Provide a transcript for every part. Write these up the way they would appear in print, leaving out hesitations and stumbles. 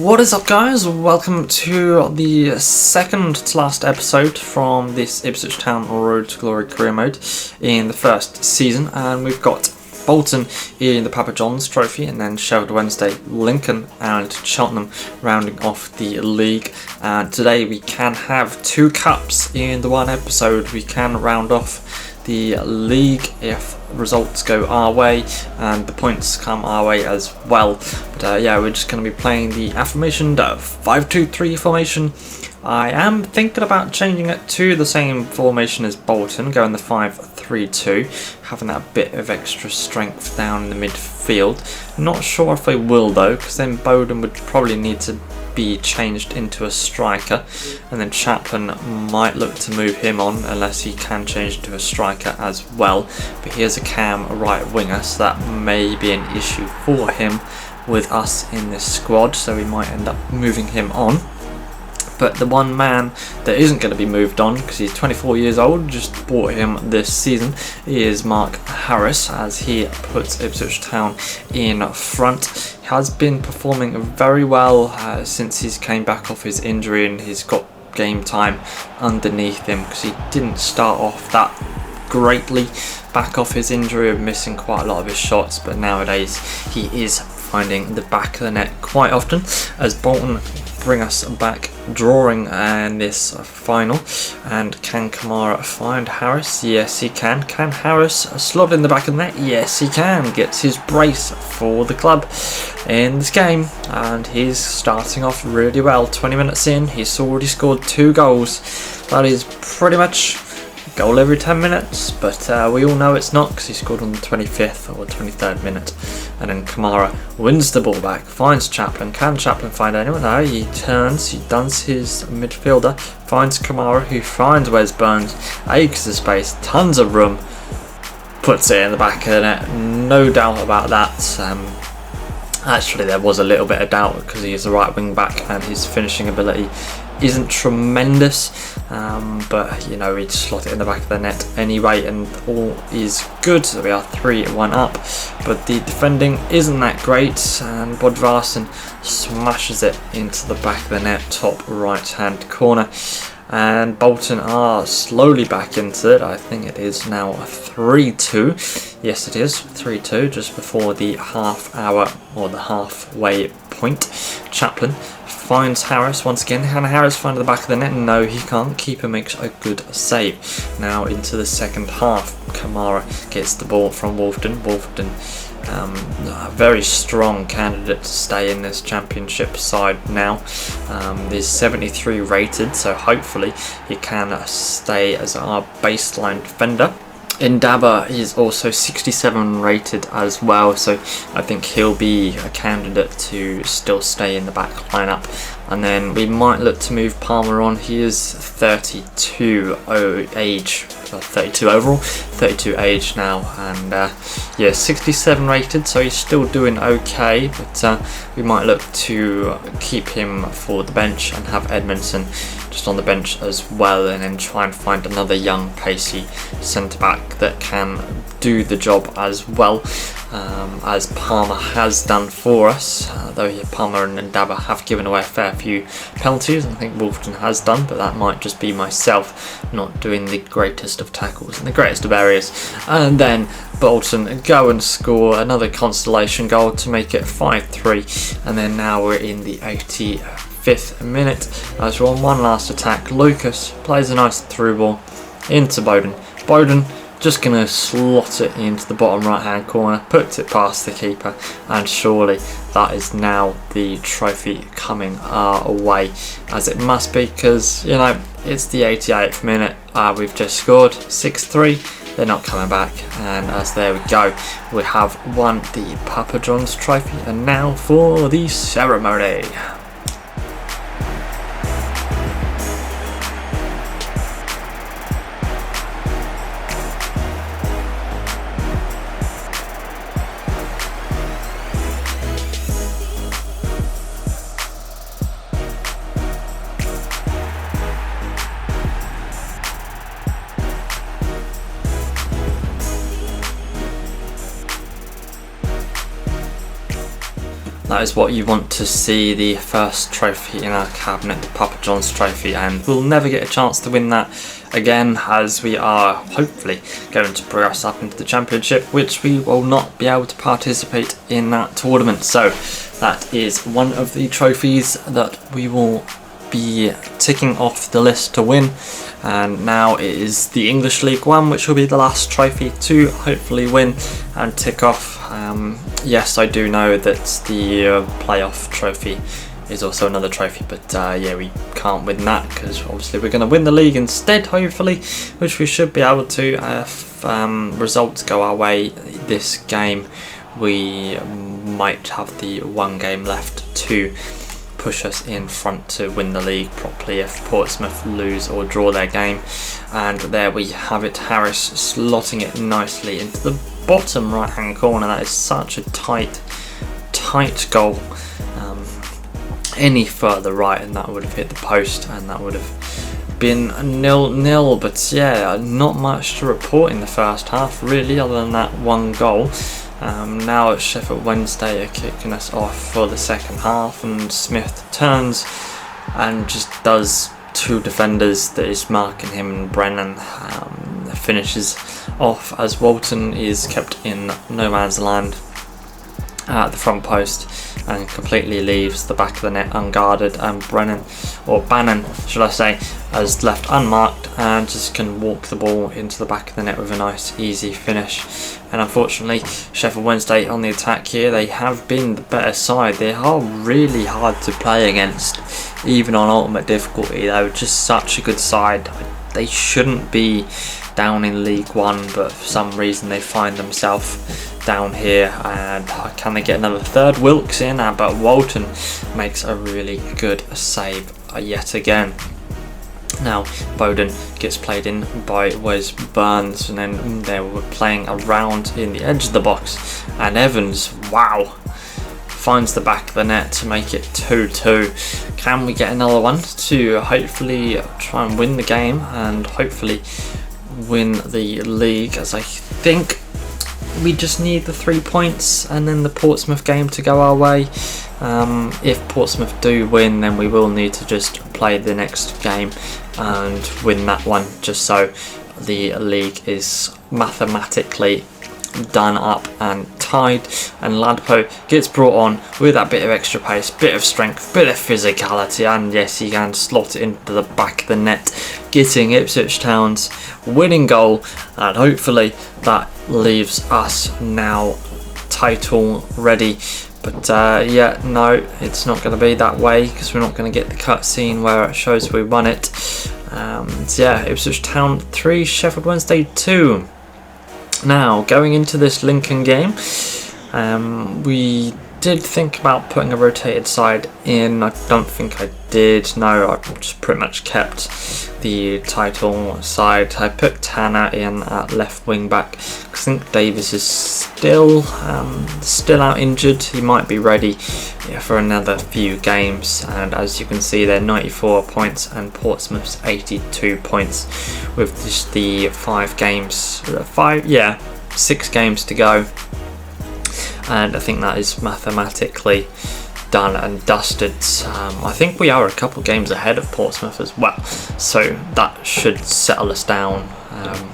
What is up, guys? Welcome to the second to last episode from this Ipswich Town Road to Glory career mode in the first season, and we've got Bolton in the Papa John's Trophy, and then Sheffield Wednesday, Lincoln and Cheltenham rounding off the league. And today we can have two cups in the one episode. We can round off the league if results go our way and the points come our way as well. But yeah, we're just going to be playing the aforementioned 5-2-3 formation. I am thinking about changing it to the same formation as Bolton, going the 5-3-2, having that bit of extra strength down in the midfield. Not sure if I will though, because then Bowden would probably need to be changed into a striker, and then Chaplin might look to move him on unless he can change into a striker as well. But here's a cam right winger, so that may be an issue for him with us in this squad, so we might end up moving him on. But the one man that isn't going to be moved on, because he's 24 years old, just bought him this season, is Mark Harris, as he puts Ipswich Town in front. He has been performing very well since he's came back off his injury, and he's got game time underneath him, because he didn't start off that greatly back off his injury of missing quite a lot of his shots, but nowadays he is finding the back of the net quite often, as Bolton bring us back drawing in this final. And can Kamara find Harris? Yes, he can. Can Harris slot in the back of the net? Yes, he can. Gets his brace for the club in this game, and he's starting off really well. 20 minutes in, he's already scored 2 goals. That is pretty much a goal every 10 minutes, but we all know it's not, because he scored on the 25th or 23rd minute. And then Kamara wins the ball back, finds Chaplin. Can Chaplin find anyone? No, he turns, he duns his midfielder, finds Kamara, who finds Wes Burns, acres of space, tons of room, puts it in the back of the net. No doubt about that. Actually, there was a little bit of doubt, because he is the right wing back and his finishing ability isn't tremendous, but you know, he'd slot it in the back of the net anyway, and all is good. So we are 3-1 up, but the defending isn't that great, and Bodvarsson smashes it into the back of the net, top right hand corner. And Bolton are slowly back into it. I think it is now 3-2. Yes, it is 3-2, just before the half hour or the halfway point. Chaplin finds Harris once again. Can Harris find the back of the net? No, he can't. Keeper makes a good save. Now into the second half. Kamara gets the ball from Wolfden. A very strong candidate to stay in this championship side now. He's 73 rated, so hopefully he can stay as our baseline defender. Indaba is also 67 rated as well, so I think he'll be a candidate to still stay in the back lineup. And then we might look to move Palmer on. He is 32 age, 32 overall, 32 age now, and yeah, 67 rated, so he's still doing okay, but we might look to keep him for the bench and have Edmondson just on the bench as well, and then try and find another young pacey centre back that can do the job as well, as Palmer has done for us, though Palmer and Ndaba have given away a fair few penalties. I think Wolfden has done, but that might just be myself not doing the greatest of tackles in the greatest of areas. And then Bolton go and score another consolation goal to make it 5-3, and then now we're in the 85th minute as we're on one last attack. Lucas plays a nice through ball into Bowden. Bowden just going to slot it into the bottom right hand corner, puts it past the keeper, and surely that is now the trophy coming our way, as it must be, because you know, it's the 88th minute. We've just scored 6-3. They're not coming back, and as there we go, we have won the Papa John's Trophy. And now for the ceremony. that is what you want to see, the first trophy in our cabinet, the Papa John's trophy, and we'll never get a chance to win that again, as we are hopefully going to progress up into the championship, which we will not be able to participate in that tournament. So that is one of the trophies that we will be ticking off the list to win. And now it is the English League One, which will be the last trophy to hopefully win and tick off. Yes, I do know that the playoff trophy is also another trophy, but yeah, we can't win that because obviously we're going to win the league instead, hopefully, which we should be able to. If results go our way this game, we might have the one game left to push us in front to win the league properly if Portsmouth lose or draw their game. And there we have it, Harris slotting it nicely into the bottom right hand corner. That is such a tight goal. Any further right and that would have hit the post and that would have been 0-0. But yeah, not much to report in the first half really, other than that one goal. Now it's Sheffield Wednesday are kicking us off for the second half, and Smith turns and just does two defenders that is marking him, and Brennan finishes off as Walton is kept in no man's land at the front post and completely leaves the back of the net unguarded, and Bannon should I say, is left unmarked and just can walk the ball into the back of the net with a nice easy finish. And unfortunately Sheffield Wednesday on the attack here, they have been the better side. They are really hard to play against, even on ultimate difficulty. They're just such a good side. They shouldn't be down in League One, but for some reason they find themselves down here. And can they get another third? Wilkes in, but Walton makes a really good save yet again. Now Bowden gets played in by Wes Burns, and then they were playing around in the edge of the box, and Evans, wow, finds the back of the net to make it 2-2. Can we get another one to hopefully try and win the game and hopefully win the league, as I think we just need the 3 points and then the Portsmouth game to go our way. If Portsmouth do win, then we will need to just play the next game and win that one, just so the league is mathematically done up and tied. And Ladpo gets brought on with that bit of extra pace, bit of strength, bit of physicality, and yes, he can slot it into the back of the net, getting Ipswich Town's winning goal. And hopefully that leaves us now title ready. But yeah, no, it's not going to be that way, because we're not going to get the cutscene where it shows we won it. So yeah, Ipswich Town 3, Sheffield Wednesday 2. Now, going into this Lincoln game, we did think about putting a rotated side in. I don't think I did. No, I just pretty much kept the title side. I put Tanner in at left wing back. I think Davis is still out injured. He might be ready for another few games. And as you can see, they're 94 points and Portsmouth's 82 points with just the 6 games to go. And I think that is mathematically done and dusted. I think we are a couple games ahead of Portsmouth as well, so that should settle us down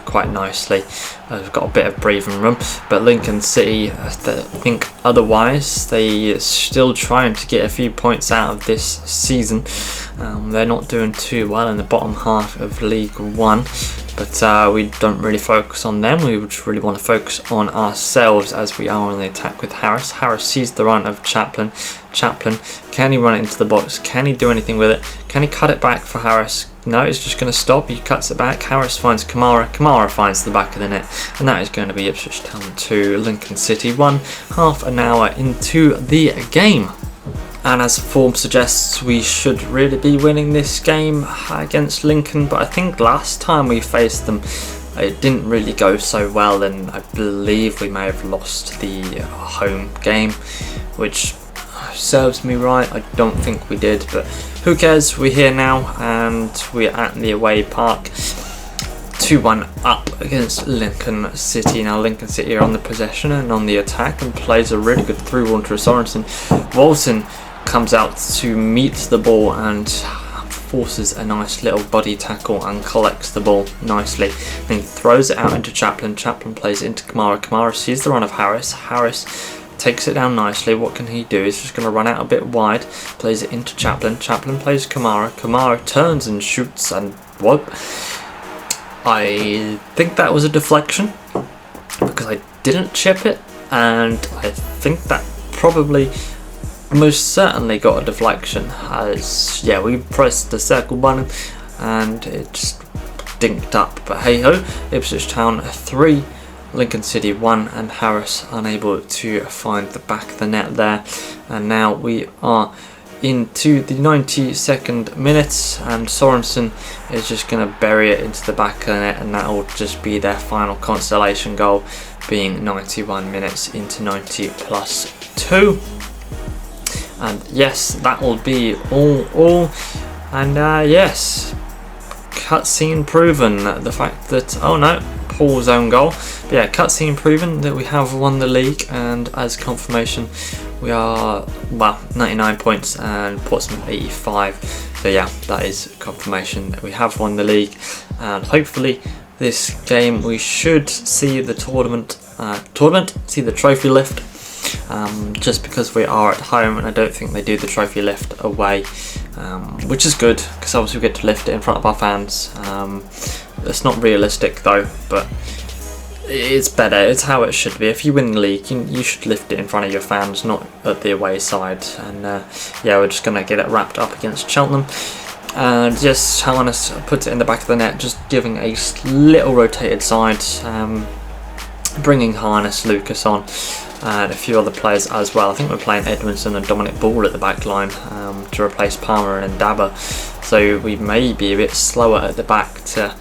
quite nicely. We've got a bit of breathing room, but Lincoln City, I think otherwise, they are still trying to get a few points out of this season. They're not doing too well in the bottom half of League One, but we don't really focus on them. We just really want to focus on ourselves, as we are on the attack with Harris. Harris sees the run of Chaplin. Chaplin, can he run it into the box? Can he do anything with it? Can he cut it back for Harris? No, he's just going to stop. He cuts it back. Harris finds Kamara. Kamara finds the back of the net. And that is going to be Ipswich Town 2, Lincoln City 1, half an hour into the game. And as form suggests, we should really be winning this game against Lincoln. But I think last time we faced them, it didn't really go so well. And I believe we may have lost the home game, which serves me right. I don't think we did, but who cares? We're here now and we're at the away park. 2-1 up against Lincoln City. Now Lincoln City are on the possession and on the attack and plays a really good through one to Sorensen. Walton comes out to meet the ball and forces a nice little body tackle and collects the ball nicely. Then he throws it out into Chaplin. Chaplin plays it into Kamara. Kamara sees the run of Harris. Harris takes it down nicely. What can he do? He's just going to run out a bit wide. Plays it into Chaplin. Chaplin plays Kamara. Kamara turns and shoots and what? I think that was a deflection because I didn't chip it, and I think that probably most certainly got a deflection, as yeah, we pressed the circle button and it just dinked up. But hey ho, Ipswich Town 3, Lincoln City 1, and Harris unable to find the back of the net there. And now we are into the 92nd minute, and Sorensen is just going to bury it into the back of the net, and that will just be their final consolation goal, being 91 minutes into 90 plus 2. And yes, that will be all. And yes, cutscene proven. The fact that, oh no, Paul's own goal. But yeah, cutscene proven that we have won the league, and as confirmation, we are, well, 99 points and Portsmouth 85. So yeah, that is confirmation that we have won the league, and hopefully this game we should see the see the trophy lift. Just because we are at home, and I don't think they do the trophy lift away, which is good because obviously we get to lift it in front of our fans. It's not realistic though, but it's better. It's how it should be. If you win the league, you should lift it in front of your fans, not at the away side. And yeah, we're just going to get it wrapped up against Cheltenham. And just Harness puts it in the back of the net, just giving a little rotated side, bringing Harness, Lucas on, and a few other players as well. I think we're playing Edmondson and Dominic Ball at the back line to replace Palmer and Dabba. So we may be a bit slower at the back to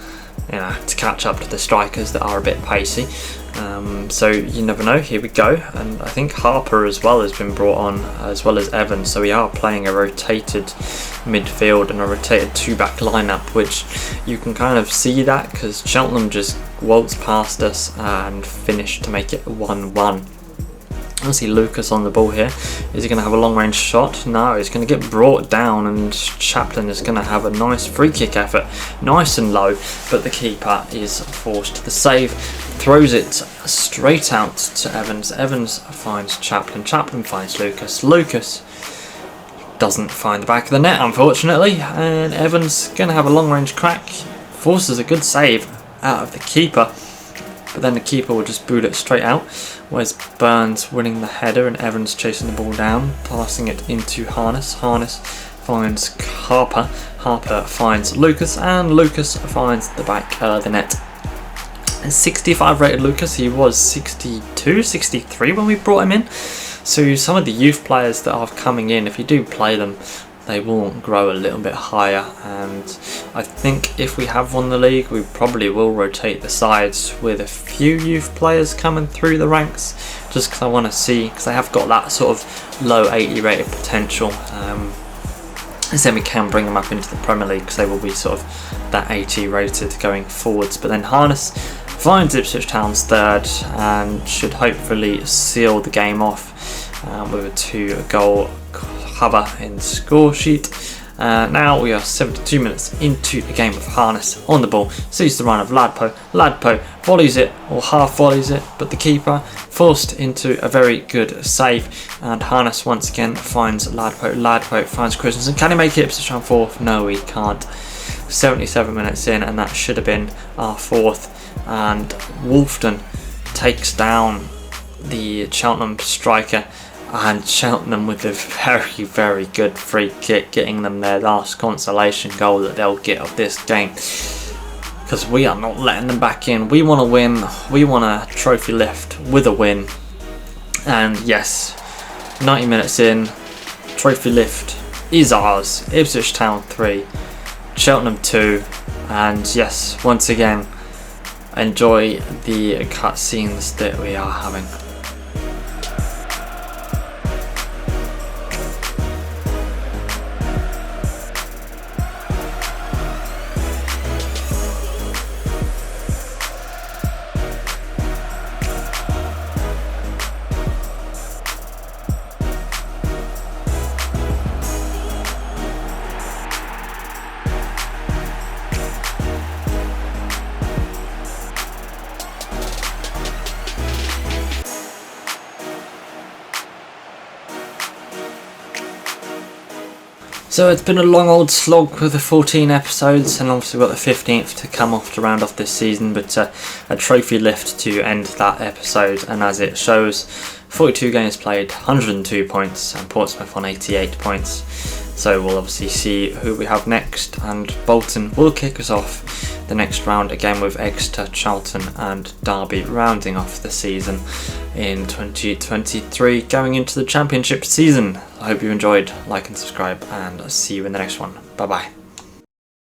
catch up to the strikers that are a bit pacey. So you never know. Here we go. And I think Harper as well has been brought on, as well as Evans. So we are playing a rotated midfield and a rotated 2-back lineup, which you can kind of see that because Cheltenham just waltzed past us and finished to make it 1-1. I see Lucas on the ball here. Is he going to have a long range shot? No, he's going to get brought down, and Chaplin is going to have a nice free kick effort, nice and low, but the keeper is forced to the save, throws it straight out to Evans. Evans finds Chaplin. Chaplin finds Lucas. Lucas doesn't find the back of the net, unfortunately, and Evans going to have a long range crack, forces a good save out of the keeper. But then the keeper will just boot it straight out. Where's Burns winning the header and Evans chasing the ball down, passing it into Harness. Harness finds Harper. Harper finds Lucas, and Lucas finds the back of the net. 65 rated Lucas. He was 62, 63 when we brought him in. So some of the youth players that are coming in, if you do play them, they will grow a little bit higher, and I think if we have won the league, we probably will rotate the sides with a few youth players coming through the ranks, just because I want to see, because they have got that sort of low 80 rated potential, and then we can bring them up into the Premier League because they will be sort of that 80 rated going forwards. But then Harness finds Ipswich Town's third and should hopefully seal the game off with a 2-goal cover in the score sheet. Now we are 72 minutes into the game of Harness on the ball, sees the run of Ladpo. Ladpo volleys it, or half volleys it, but the keeper forced into a very good save, and Harness once again finds Ladpo. Ladpo finds Christensen. Can he make it Ipswich on fourth? No, he can't. 77 minutes in, and that should have been our fourth, and Wolfton takes down the Cheltenham striker, and Cheltenham with a very, very good free kick, getting them their last consolation goal that they'll get of this game. Because we are not letting them back in. We want to win. We want a trophy lift with a win. And yes, 90 minutes in, trophy lift is ours. Ipswich Town 3, Cheltenham 2. And yes, once again, enjoy the cutscenes that we are having. So it's been a long old slog with the 14 episodes, and obviously we've got the 15th to come off to round off this season, but a trophy lift to end that episode. And as it shows, 42 games played, 102 points, and Portsmouth on 88 points. So we'll obviously see who we have next, and Bolton will kick us off the next round again with Exeter, Charlton and Derby rounding off the season in 2023 going into the championship season. I hope you enjoyed. Like and subscribe, and I'll see you in the next one. Bye bye.